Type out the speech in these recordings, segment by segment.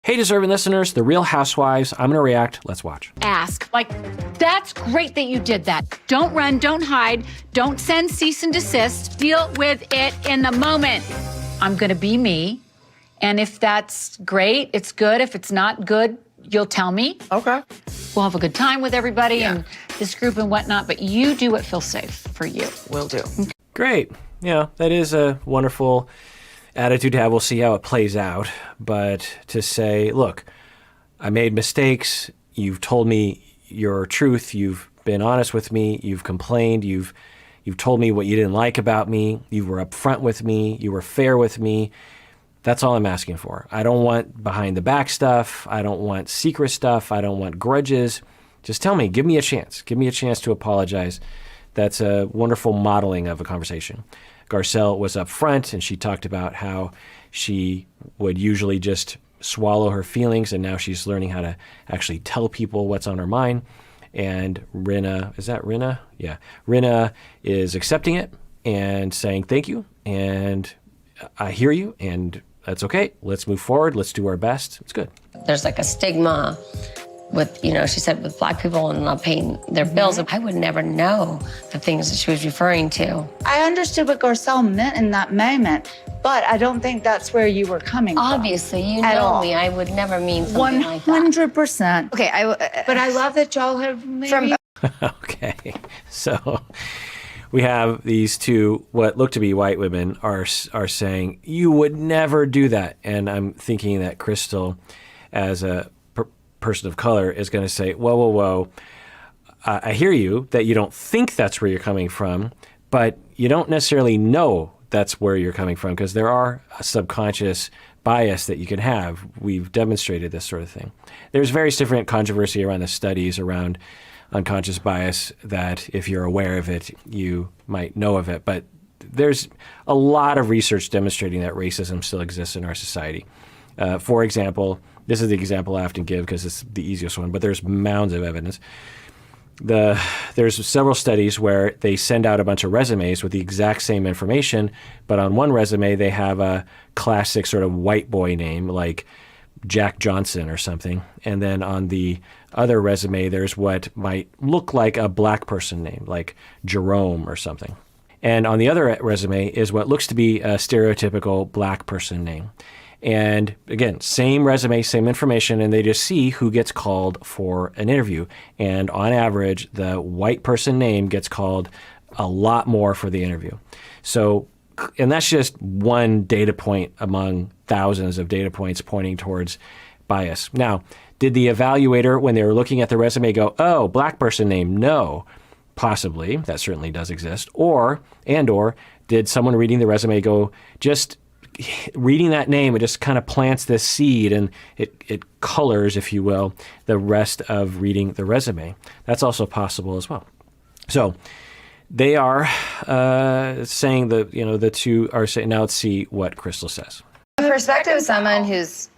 Hey, deserving listeners, The Real Housewives. I'm going to react. Let's watch. Ask. Like, that's great that you did that. Don't run, don't hide, don't send cease and desist. Deal with it in the moment. I'm going to be me. And if that's great, it's good. If it's not good, you'll tell me. Okay. We'll have a good time with everybody and this group and whatnot, but you do what feels safe for you. Will do. Great. Yeah, that is a wonderful attitude to have. We'll see how it plays out. But to say, look, I made mistakes. You've told me your truth. You've been honest with me. You've complained. You've told me what you didn't like about me. You were upfront with me. You were fair with me. That's all I'm asking for. I don't want behind the back stuff. I don't want secret stuff. I don't want grudges. Just tell me, give me a chance. Give me a chance to apologize. That's a wonderful modeling of a conversation. Garcelle was up front, and she talked about how she would usually just swallow her feelings, and now she's learning how to actually tell people what's on her mind. And Rinna, is that Rinna? Yeah. Rinna is accepting it and saying thank you, and I hear you, and that's okay. Let's move forward. Let's do our best. It's good. There's like a stigma with, she said with Black people and not paying their bills. I would never know the things that she was referring to. I understood what Garcelle meant in that moment, but I don't think that's where you were coming from. Obviously, you know me. I would never mean something like that. 100%. Okay, But I love that y'all have maybe... Okay. So we have these two, what look to be white women, are saying, you would never do that. And I'm thinking that Crystal, as a person of color, is going to say, whoa. I hear you, that you don't think that's where you're coming from, but you don't necessarily know that's where you're coming from, because there are a subconscious bias that you can have. We've demonstrated this sort of thing. There's various different controversy around the studies around unconscious bias that if you're aware of it, you might know of it. But there's a lot of research demonstrating that racism still exists in our society. For example, this is the example I often give because it's the easiest one, but there's mounds of evidence. There's several studies where they send out a bunch of resumes with the exact same information, but on one resume they have a classic sort of white boy name like Jack Johnson or something, and then on the other resume there's what might look like a Black person name like Jerome or something. And on the other resume is what looks to be a stereotypical Black person name. And again, same resume, same information, and they just see who gets called for an interview. And on average, the white person name gets called a lot more for the interview. So, and that's just one data point among thousands of data points pointing towards bias. Now, did the evaluator, when they were looking at the resume, go, oh, Black person name? No. Possibly. That certainly does exist. Or did someone reading the resume go, just reading that name, it just kind of plants this seed and it colors, if you will, the rest of reading the resume. That's also possible as well. So they are saying that, the two are saying, now let's see what Crystal says. The perspective of someone who's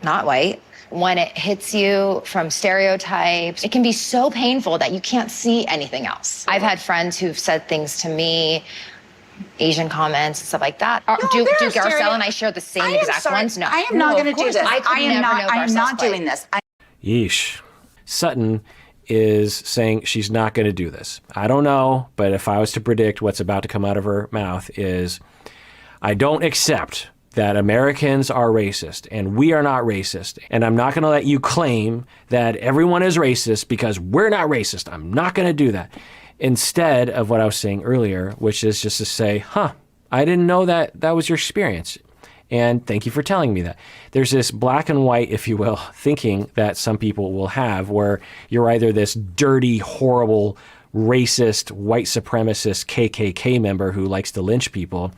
not white, when it hits you from stereotypes, it can be so painful that you can't see anything else. I've had friends who've said things to me, Asian comments and stuff like that. Do Garcelle and I share the same exact ones? No. I am not going to do this. I am not doing this. Yeesh. Sutton is saying she's not going to do this. I don't know, but if I was to predict what's about to come out of her mouth is, I don't accept that Americans are racist and we are not racist. And I'm not going to let you claim that everyone is racist because we're not racist. I'm not going to do that. Instead of what I was saying earlier, which is just to say, I didn't know that was your experience. And thank you for telling me that. There's this black and white, if you will, thinking that some people will have where you're either this dirty, horrible, racist, white supremacist KKK member who likes to lynch people,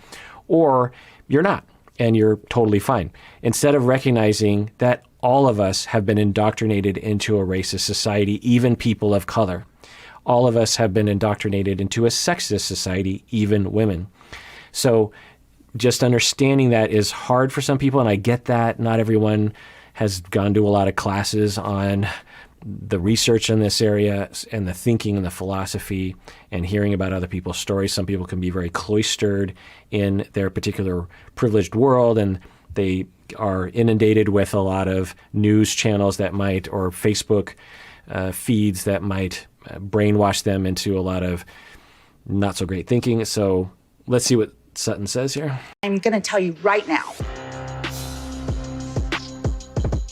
or you're not, and you're totally fine. Instead of recognizing that all of us have been indoctrinated into a racist society, even people of color. All of us have been indoctrinated into a sexist society, even women. So just understanding that is hard for some people, and I get that. Not everyone has gone to a lot of classes on the research in this area and the thinking and the philosophy and hearing about other people's stories. Some people can be very cloistered in their particular privileged world, and they are inundated with a lot of news channels that might, or Facebook feeds that might brainwash them into a lot of not so great thinking. So let's see what Sutton says here. I'm going to tell you right now.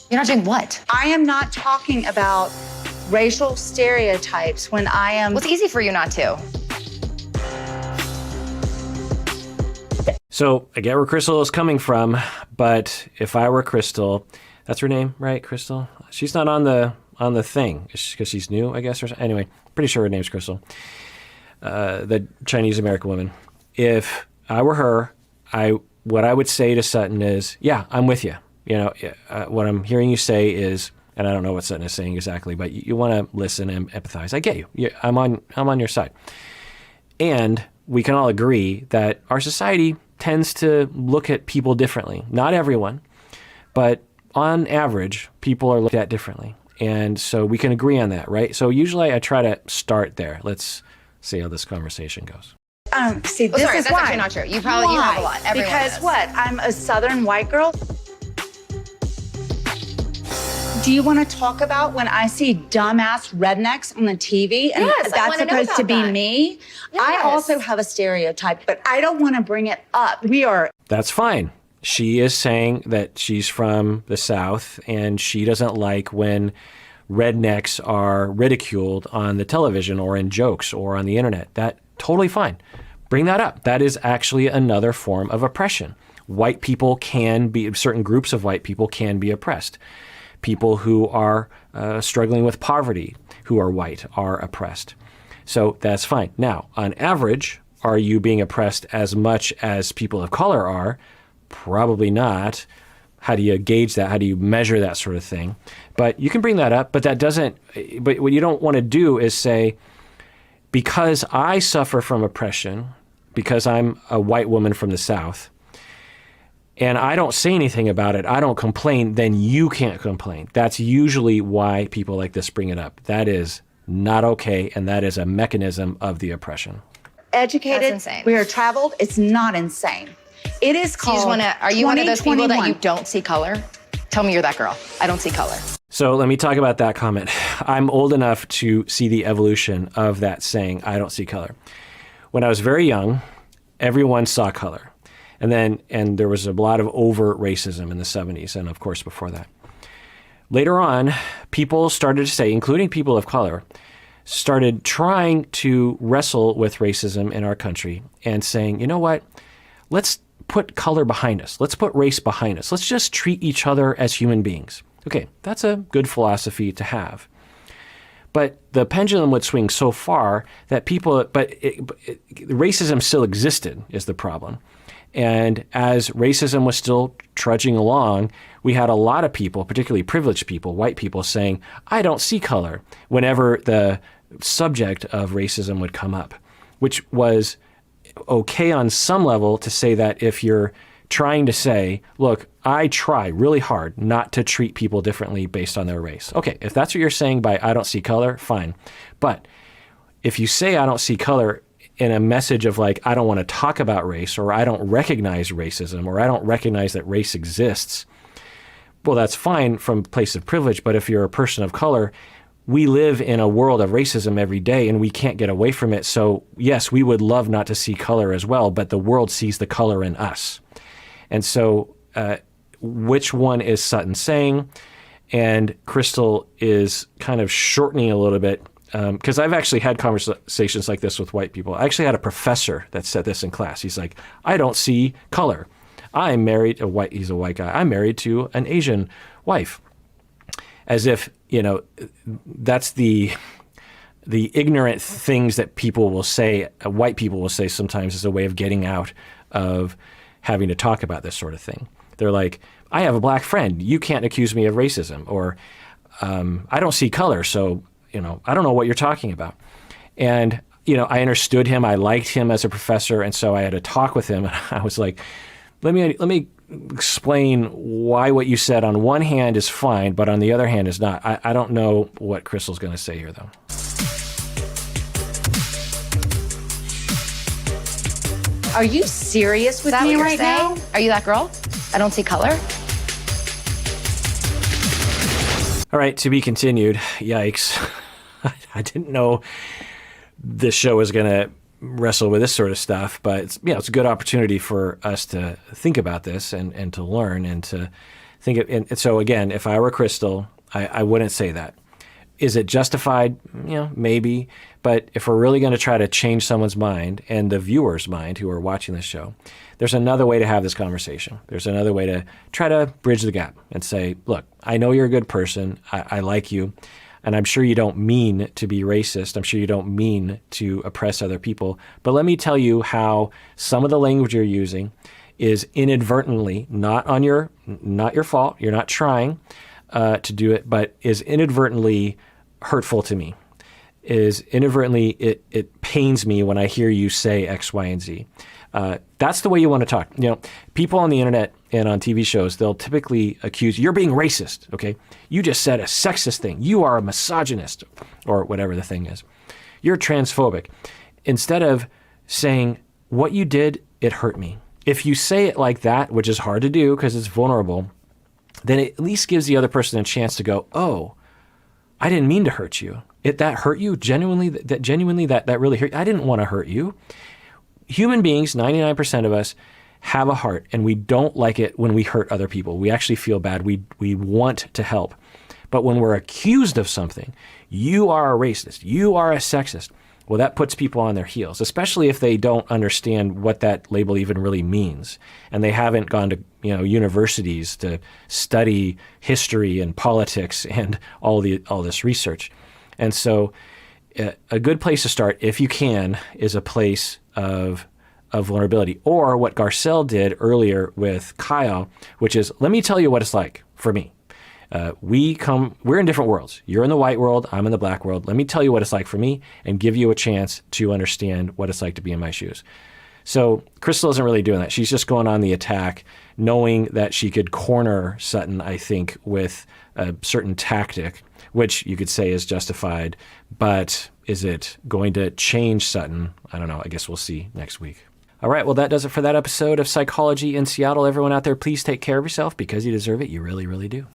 You're not doing what? I am not talking about racial stereotypes when I am. Well, it's easy for you not to. So I get where Crystal is coming from, but if I were Crystal, that's her name, right? Crystal? She's not on the thing because she's new, I guess. Or anyway, pretty sure her name's Crystal. The Chinese American woman. If I were her, what I would say to Sutton is, yeah, I'm with you. You know, what I'm hearing you say is, and I don't know what Sutton is saying exactly, but you want to listen and empathize. I get you. I'm on your side. And we can all agree that our society tends to look at people differently. Not everyone, but on average, people are looked at differently. And so we can agree on that, right? So usually I try to start there. Let's see how this conversation goes. See, this sorry, is that's why. actually not true. You probably you have a lot. Everyone Because does. what? I'm a Southern white girl. Do you want to talk about when I see dumbass rednecks on the TV and Yes, I that's wanna know supposed to about be that. me? I Yes. also have a stereotype, but I don't want to bring it up. We are. That's fine. She is saying that she's from the South and she doesn't like when rednecks are ridiculed on the television or in jokes or on the internet. That totally fine. Bring that up. That is actually another form of oppression. White people can be, certain groups of white people can be oppressed. People who are struggling with poverty, who are white, are oppressed. So that's fine. Now, on average, are you being oppressed as much as people of color are? Probably not. How do you gauge that? How do you measure that sort of thing? But you can bring that up, but that doesn't, but what you don't want to do is say, because I suffer from oppression, because I'm a white woman from the South, and I don't say anything about it, I don't complain, then you can't complain. That's usually why people like this bring it up. That is not okay, and that is a mechanism of the oppression. Educated. That's insane. We are traveled. It's not insane. It is You called. just want to, are you one of those people that you 2021. don't see color? Tell me you're that girl. I don't see color. So let me talk about that comment. I'm old enough to see the evolution of that saying, I don't see color. When I was very young, everyone saw color. And there was a lot of overt racism in the 70s and, of course, before that. Later on, people started to say, including people of color, started trying to wrestle with racism in our country and saying, you know what, let's put color behind us. Let's put race behind us. Let's just treat each other as human beings. Okay, that's a good philosophy to have. But the pendulum would swing so far that racism still existed is the problem. And as racism was still trudging along, we had a lot of people, particularly privileged people, white people, saying, I don't see color, whenever the subject of racism would come up, which was okay on some level to say that if you're trying to say, look, I try really hard not to treat people differently based on their race. Okay, if that's what you're saying by I don't see color, fine. But if you say I don't see color in a message of like, I don't want to talk about race, or I don't recognize racism, or I don't recognize that race exists, well, that's fine from a place of privilege. But if you're a person of color, we live in a world of racism every day and we can't get away from it. So yes, we would love not to see color as well, but the world sees the color in us. And so which one is Sutton saying? And Crystal is kind of shortening a little bit, because I've actually had conversations like this with white people. I actually had a professor that said this in class. He's like, I don't see color. I'm married, he's a white guy. I'm married to an Asian wife. As if, you know, that's the ignorant things that people will say, white people will say sometimes as a way of getting out of having to talk about this sort of thing. They're like, I have a black friend. You can't accuse me of racism. Or I don't see color, so, you know, I don't know what you're talking about. And, you know, I understood him. I liked him as a professor. And so I had a talk with him. And I was like, let me explain why what you said on one hand is fine, but on the other hand is not. I don't know what Crystal's going to say here, though. Are you serious with Is that me what you're right saying? now? Are you that girl? I don't see color. All right, to be continued. Yikes. I didn't know this show was going to wrestle with this sort of stuff, but it's a good opportunity for us to think about this and to learn and to think of, and so again, if I were Crystal, I wouldn't say that. Is it justified? Maybe. But if we're really going to try to change someone's mind and the viewer's mind who are watching this show, there's another way to have this conversation. There's another way to try to bridge the gap and say, look, I know you're a good person. I like you. And I'm sure you don't mean to be racist. I'm sure you don't mean to oppress other people. But let me tell you how some of the language you're using is inadvertently, not your fault. You're not trying to do it, but is inadvertently hurtful to me. Is inadvertently, it pains me when I hear you say X, Y, and Z. That's the way you want to talk. People on the internet and on TV shows, they'll typically accuse you're being racist. Okay, you just said a sexist thing. You are a misogynist, or whatever the thing is. You're transphobic. Instead of saying what you did, it hurt me. If you say it like that, which is hard to do because it's vulnerable, then it at least gives the other person a chance to go, oh, I didn't mean to hurt you. That hurt you genuinely. That really hurt. I didn't want to hurt you. Human beings, 99% of us, have a heart, and we don't like it when we hurt other people. We actually feel bad. We want to help. But when we're accused of something, you are a racist, you are a sexist, well, that puts people on their heels, especially if they don't understand what that label even really means. And they haven't gone to universities to study history and politics and all this research. And so a good place to start, if you can, is a place of vulnerability. Or what Garcelle did earlier with Kyle, which is, let me tell you what it's like for me. We're in different worlds. You're in the white world, I'm in the black world. Let me tell you what it's like for me and give you a chance to understand what it's like to be in my shoes. So Crystal isn't really doing that. She's just going on the attack, knowing that she could corner Sutton, I think, with a certain tactic, which you could say is justified. But is it going to change Sutton? I don't know. I guess we'll see next week. All right. Well, that does it for that episode of Psychology in Seattle. Everyone out there, please take care of yourself because you deserve it. You really, really do.